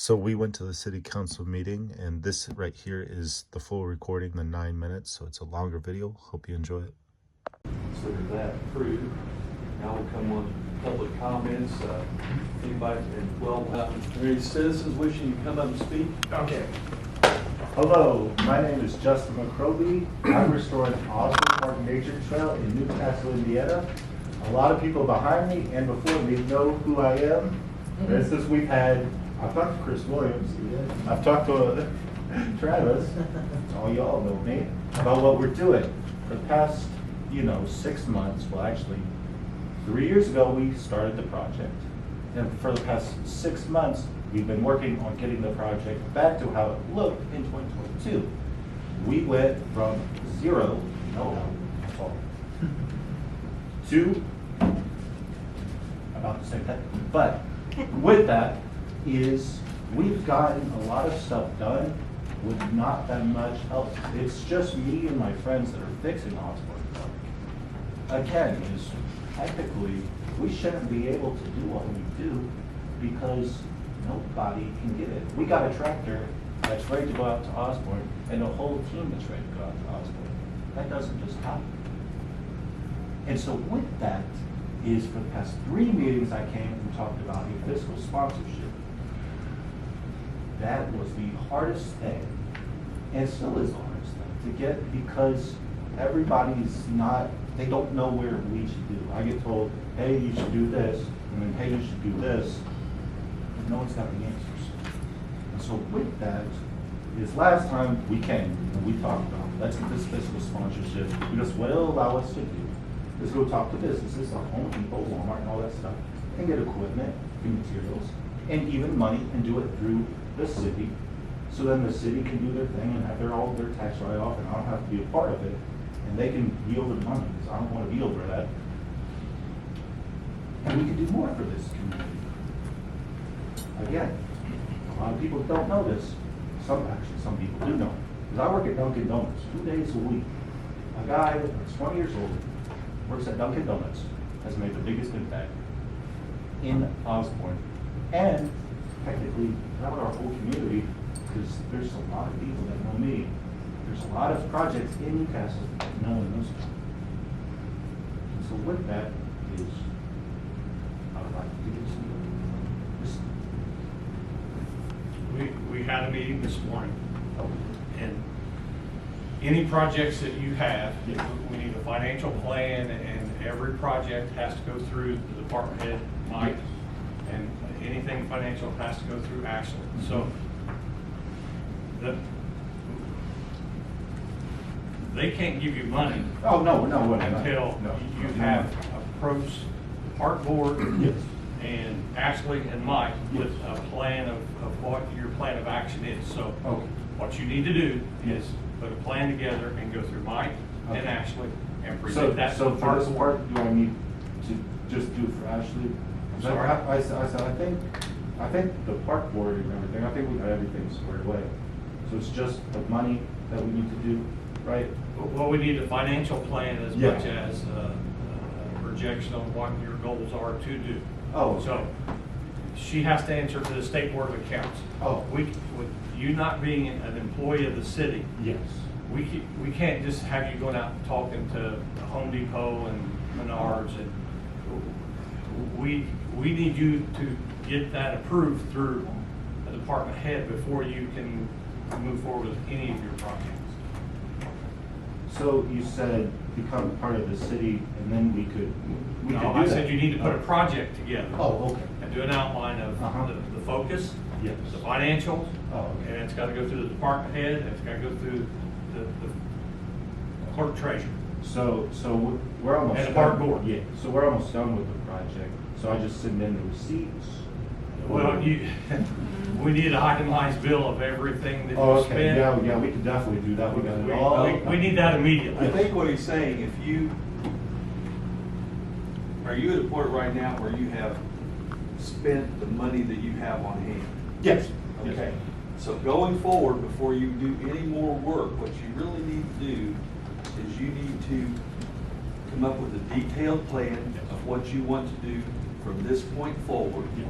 So we went to the city council meeting, and this right here is the full recording, the 9 minutes. So it's a longer video. Hope you enjoy it. Consider that approved. Now we'll come on public comments. Anybody, any citizens wishing to come up and speak? Okay. Hello, my name is Justin McCroby. I'm restoring Osborne Park Nature Trail in Newcastle, Indiana. A lot of people behind me and before me know who I am. For instance, I've talked to Chris Williams, I've talked to Travis, all y'all know me, about what we're doing. For the past, 6 months, well actually, 3 years ago we started the project. And for the past 6 months, we've been working on getting the project back to how it looked in 2022. We went from zero, that's all, to about the same thing. But with that is we've gotten a lot of stuff done with not that much help. It's just me and my friends that are fixing Osborne Park. Again, is technically we shouldn't be able to do what we do because nobody can get it. We got a tractor that's ready to go out to Osborne and a whole team that's ready to go out to Osborne. That doesn't just happen. And so with that is for the past 3 meetings I came and talked about a fiscal sponsorship. That was the hardest thing, and still is the hardest thing to get because they don't know where we should do. I get told, hey, you should do this, and then hey, you should do this, but no one's got the answers. And so with that is last time we came and we talked about, let's get this fiscal sponsorship because what it'll allow us to do is go talk to businesses like Home Depot, Walmart, and all that stuff, and get equipment and materials, and even money, and do it through the city. So then the city can do their thing and have all their tax write-off, and I don't have to be a part of it, and they can be over the money because I don't want to be over that. And we can do more for this community. Again, a lot of people don't know this. Some people do know. Because I work at Dunkin' Donuts 2 days a week. A guy that's 20 years old works at Dunkin' Donuts, has made the biggest impact in Osborne, and technically throughout our whole community, because there's a lot of people that know me. There's a lot of projects in Newcastle that no one knows about. And so with that is, I would like to get some. We had a meeting this morning, and any projects that you have, we need a financial plan, and every project has to go through the department head, Mike, and anything financial has to go through Ashley. So they can't give you money No, until you have approached the park board and Ashley and Mike with a plan of what your plan of action is. So what you need to do is put a plan together and go through Mike and Ashley and present that to the for park this board. part, do I need to just do it for Ashley? Sorry? I said, I think the park board and everything, I think we got everything squared away. So it's just the money that we need to do, right? Well, we need a financial plan as Yeah. much as a projection on what your goals are to do. Oh, So she has to answer to the State Board of Accounts. Oh. With you not being an employee of the city, yes. we can't just have you going out and talking to Home Depot and Menards, and we need you to get that approved through the department head before you can move forward with any of your projects. So you said become part of the city, and then we could do I that. said you need to put a project together. Oh, okay. And do an outline of Uh-huh. the focus, Yes. the financials, Oh, and okay. it's got to go through the department head, and it's got to go through the clerk treasurer. So we're almost And the done. park board. Yeah. So we're almost done with the project. So I just send in the receipts. Well, we need an itemized bill of everything that Oh, you okay. spend. Yeah, we could definitely do that. We got it all. We need that immediately. I think what he's saying, are you at a point right now where you have spent the money that you have on hand? Yes. Okay. So going forward, before you do any more work, what you really need to do is you need to come up with a detailed plan of what you want to do from this point forward. Yes.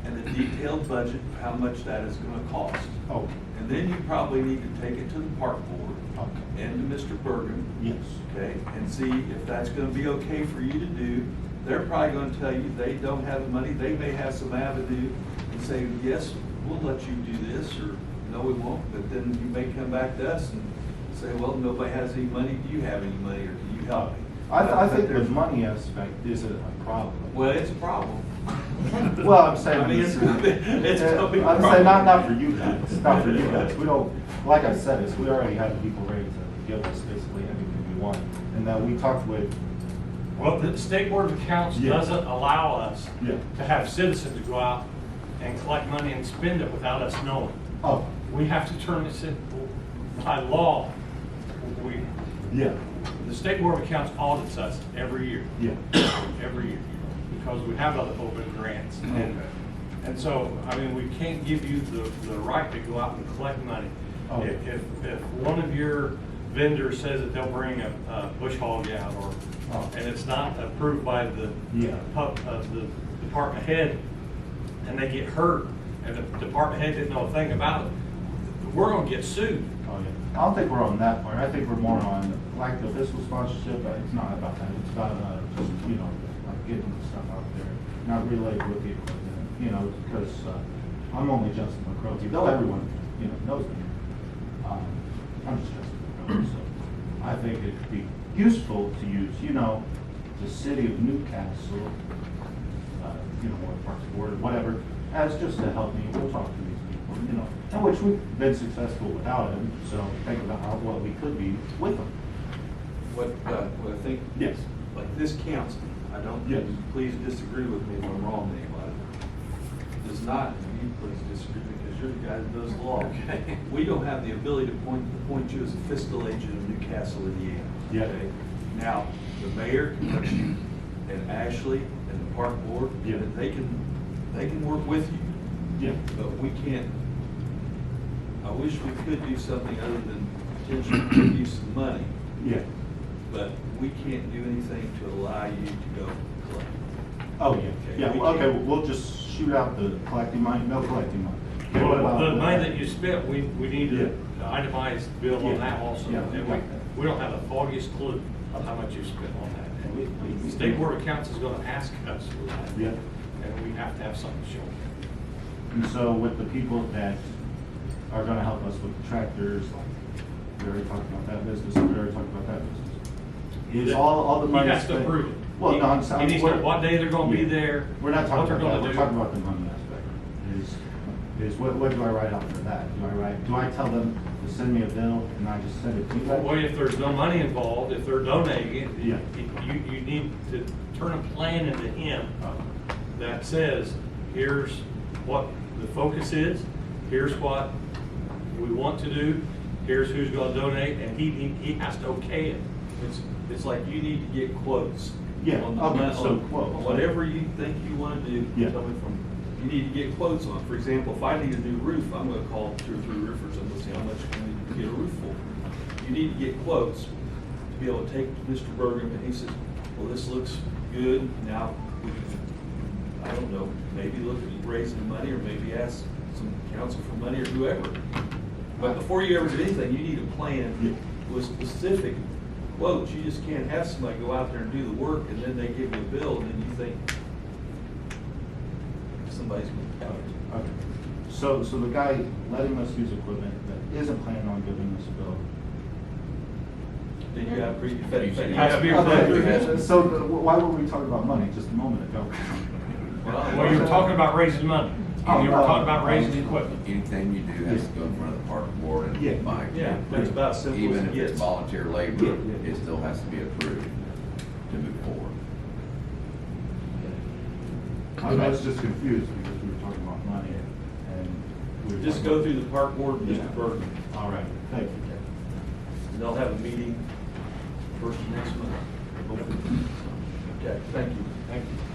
and a detailed budget of how much that is gonna cost. Oh, And then you probably need to take it to the park board okay. and to Mr. Bergen, Yes. okay, and see if that's gonna be okay for you to do. They're probably gonna tell you they don't have the money, they may have some avenue and say, yes, we'll let you do this, or no, we won't, but then you may come back to us and say, well, nobody has any money, do you have any money, or can you help me? I think the there's- money aspect isn't a problem. Well, it's a problem. Well, I'm saying. I mean, it's gonna be a big I'm saying problem. not for you guys, not for you guys. We don't, like I said, we already have the people ready to give us basically anything we want. And then we talked with, Well, the State Board of Accounts Yeah. doesn't allow us Yeah. to have citizens go out and collect money and spend it without us knowing. oh, We have to turn this in, by law, yeah, the State Board of Accounts audits us every year. yeah, Every year, because we have other open grants. And so, I mean, we can't give you the right to go out and collect money. Oh. If one of your vendors says that they'll bring a bush hog out, or, Oh. and it's not approved by the Yeah. the department head, and they get hurt, and the department head didn't know a thing about it, we're gonna get sued. oh, yeah. I don't think we're on that part. I think we're more on, like, the fiscal sponsorship, but it's not about that. It's about, just, like getting the stuff out there, not related with the equipment, because, I'm only Justin McCrory, though everyone, knows me. I'm just Justin McCrory, so I think it'd be useful to use, the city of Newcastle, or Parks Board, or whatever, as just to help me, we'll talk to these people, and which we've been successful without him, so think about what we could be with them. What I think, Yes. like this council, I don't, Yes. please disagree with me if I'm wrong, anybody. Does not, and you please disagree because you're the guy that knows the law. Okay. We don't have the ability to appoint you as a fiscal agent of Newcastle, Indiana. Yeah. okay? Now, the mayor can put you and Ashley and the park board, Yeah. and they can work with you. Yeah. But we can't, I wish we could do something other than potentially give you some money, Yeah. but we can't do anything to allow you to go collect. Oh, yeah. Okay, Yeah, we well, okay, can't- we'll just shoot out the collecting money, no collecting money. Okay, what Well, about- the money that you spent, we need to itemize the bill on that also. Yeah. And we don't have the foggiest clue of how much you spent on that. And the State Board of Accounts is gonna ask us for that. Yeah. And we have to have something to show. And so with the people that are gonna help us with the tractors, like, we already talked about that business, we already talked about that business. Is all the money? He has to spent- approve it. Well, no, I'm saying. He needs to know what day they're gonna be there. We're not what talking they're about that, gonna we're do. talking about the money aspect. Is what do I write out for that? Do I tell them to send me a bill and I just send it to you guys? Well, if there's no money involved, if they're donating it, Yeah. you need to turn a plan into him that says, here's what the focus is, here's what we want to do, here's who's gonna donate, and he has to okay it. It's like you need to get quotes. Yeah, on the okay, amount- so on quotes. Whatever you think you wanna do, Yeah. tell me from, you need to get quotes on. For example, if I need a new roof, I'm gonna call 2 or 3 roofers and we'll see how much I need to get a roof for. You need to get quotes to be able to take to Mr. Bergen, and he says, well, this looks good, now we can, I don't know, maybe look at raising the money, or maybe ask some council for money, or whoever. But before you ever do anything, you need a plan with specific quotes. You just can't have somebody go out there and do the work, and then they give you a bill, and then you think somebody's gonna cover it. Okay. So the guy letting us use equipment that isn't planning on giving us a bill. Then you gotta It has to be Okay, so why were we talking about money just a moment ago? Well, you were talking about raising money, and you were talking about raising equipment. Anything you do has to go in front of the park board Yeah. and Mike. Yeah, that's about simple as Even it if it's gets. volunteer labor, Yeah. it still has to be approved to move forward. I was just confused because we were talking about money and we were Just talking go about- through the park board and Yeah. Mr. Bergen, All right, thank you. and they'll have a meeting first of next month. Okay, thank you. Thank you.